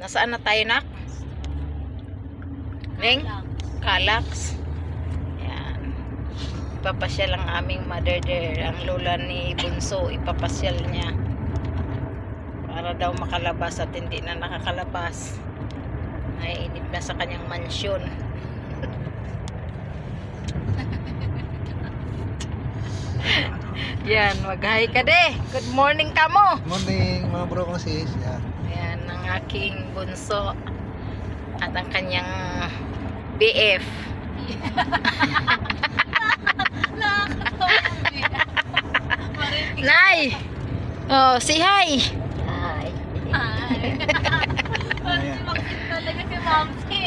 Nasaan na tayo, nak? Ning? Calax. Yan. Ipapasyal ang aming mother there. Ang lola ni Bunso, ipapasyal niya. Para daw makalabas at hindi na nakakalabas. Naiinip na sa kanyang mansyon. Yan, mag-hi ka de. Good morning ka mo. Morning mga bro kong sis. Yan. Yan ang aking bunso at ang kanyang BF. Nay! Oh, say hi! Hi! Hi! Talaga si Mamsi.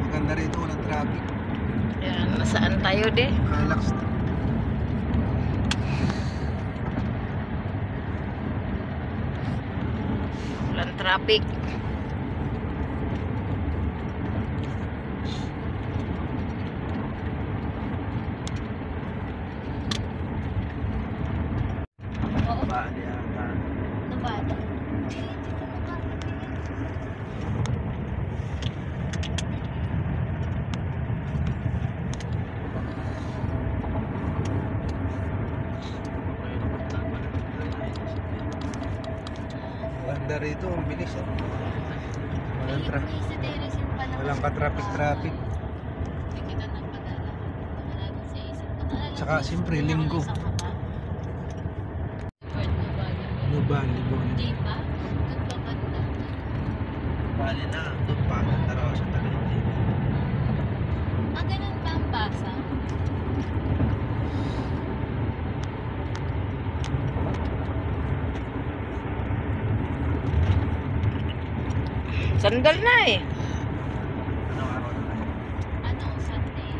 Maganda rito, walang traffic. Yan, nasaan tayo de? Relax. Walang traffic. Bali ata. Nabata. Maganda rito, ang bilis eh. Walang ka-traffic. Tsaka siyempre linggo. Ano ba? Di ba? Doon pa banda. Bali na, doon pa. Taraw sa Tagaytay. Ganun ba ang basa? Sandal na eh. Anong araw na tayo? Ano? Sunday?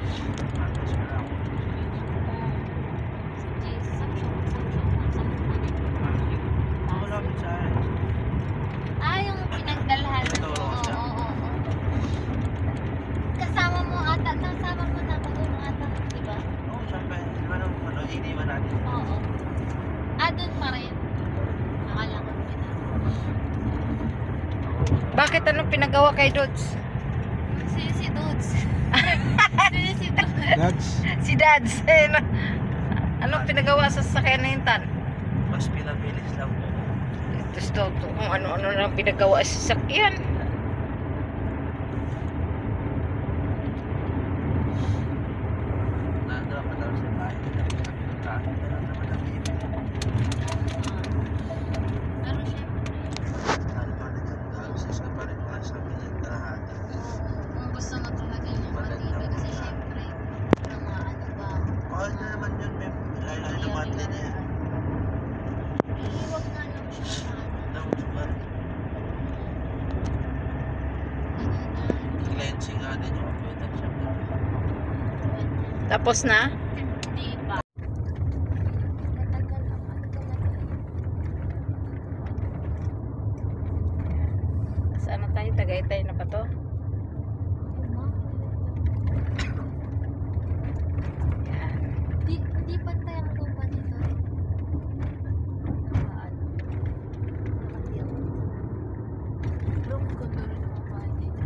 Tapos wala ako. Malapit sa akin. Yung pinagdalhan mo. Oo. Kasama mo ata. Kasama mo na ako doon ata. Diba? Oo, syempre. Di ba nung iniwan natin? Oo. Doon pa rin. Akala ko kita. Bakit anong pinagawa kay Dods? Si Dudes. Si Dudes. Dads, Si Dads. Anong pinagawa sa sasakyan na hintan? mas pinabilis lang po. Gusto to kung ano-ano lang pinagawa sa sasakyan. Nandun pa daw sa bahay. Pinuntahan na lang naman ang ibig. Pero syempre, Ano pa rin ang gagawin sa pa rin mga sabi niya kalahati. kung gusto mo talaga yung matibay kasi syempre, mga ano ba, Okay na naman yun, may layo-layo na monthly na yan. iiwag nga lang siya sa ano Daw, sugar. na. Cleansing nga din yung computer siya. Tapos na? Di ba? Matagal ang ano talaga. Saan na tayo? Tagaytay na ba to? Yan. Di pantay ang lupa dito. Nakaano. Nakatiyak. Long ganda rin ang mga bahay dito.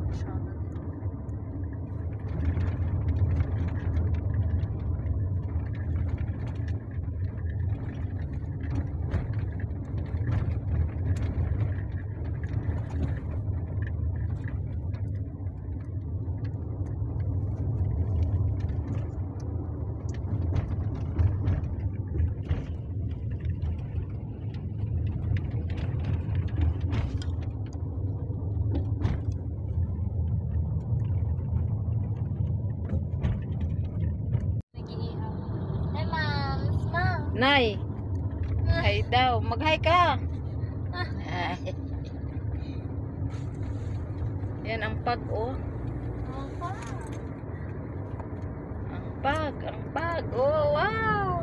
Masyado din. Nag-iihaw. Hi, Mams! Ma'am! Nay! Hi daw. Mag-hi ka! Hi. Yan ang pag, oh. Ang pag. Oh, wow!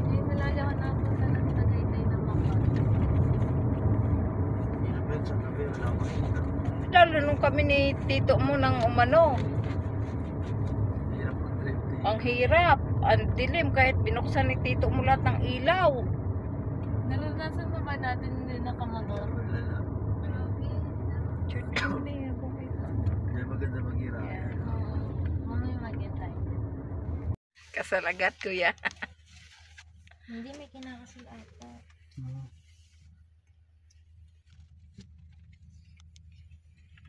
Ngayon na lang ako napunta ng Tagaytay na Makati. Sa gabi, wala ko rin. Lalo nung kami ni tito mo ng umano. Hirap mag-drive eh. Ang hirap. Ang dilim kahit binuksan ni tito mo lahat ng ilaw. Naranasan na ba natin hindi nakamotor? Wala lang. Grabe. Hindi maganda maghirap. Yan. Oo. Mamaya mag-get tayo. Kasalagat kuya. Hindi, may kinakasul ata.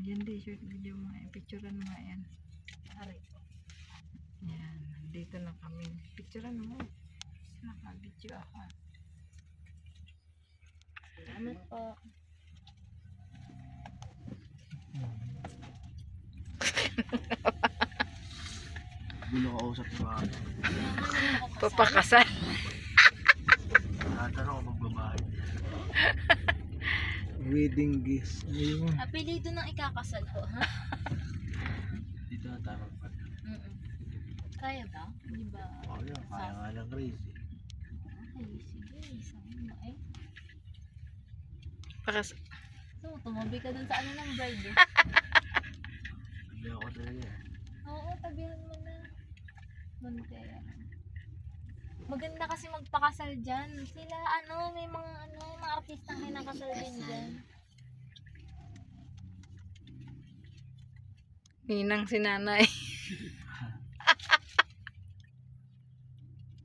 Yan di, short video mo. Picturean mo yan. Aray. Yan, dito na kami. Picturean mo. Naka-video ako. Salamat po. Gulo ka usap ni Mama. Papakasal. Tatanong kung magbabahay. Wedding gifts. Ayun. Apelido ng ikakasal po, ha? Dito na tamang pa. Kaya ba? Hindi ba? Oh, yun. Kaya nga lang crazy. Ay, sige. Sabi mo eh. So, tumabi ka dun sa ano ng bride eh. Sabi ako talaga. Oo, tabihan mo na. Montero. Maganda kasi magpakasal dyan. Sila may mga artistang kinakasal din dyan. Ninang si nanay.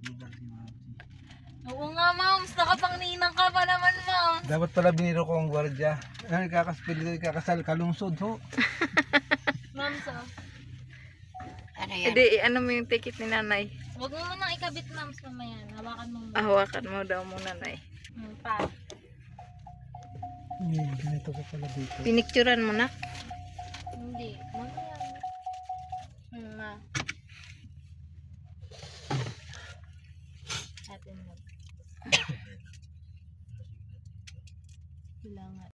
Hindi lang si Mama. Oo nga, moms. Nakapang ninang ka pa naman, moms. Dapat pala biniro ko ang gwardiya. Ano ikakasal kalungsod ho. Moms, oh. Ano yan? Edi, ano mo yung ticket ni nanay? Huwag mo munang ikabit, moms, mamaya. Hawakan mo muna. Hawakan mo daw muna, nanay. Pa. Ganito ko pala dito. Pinicturan mo na. Hindi. Mamaya. Ma. Atin mo. Kailangan.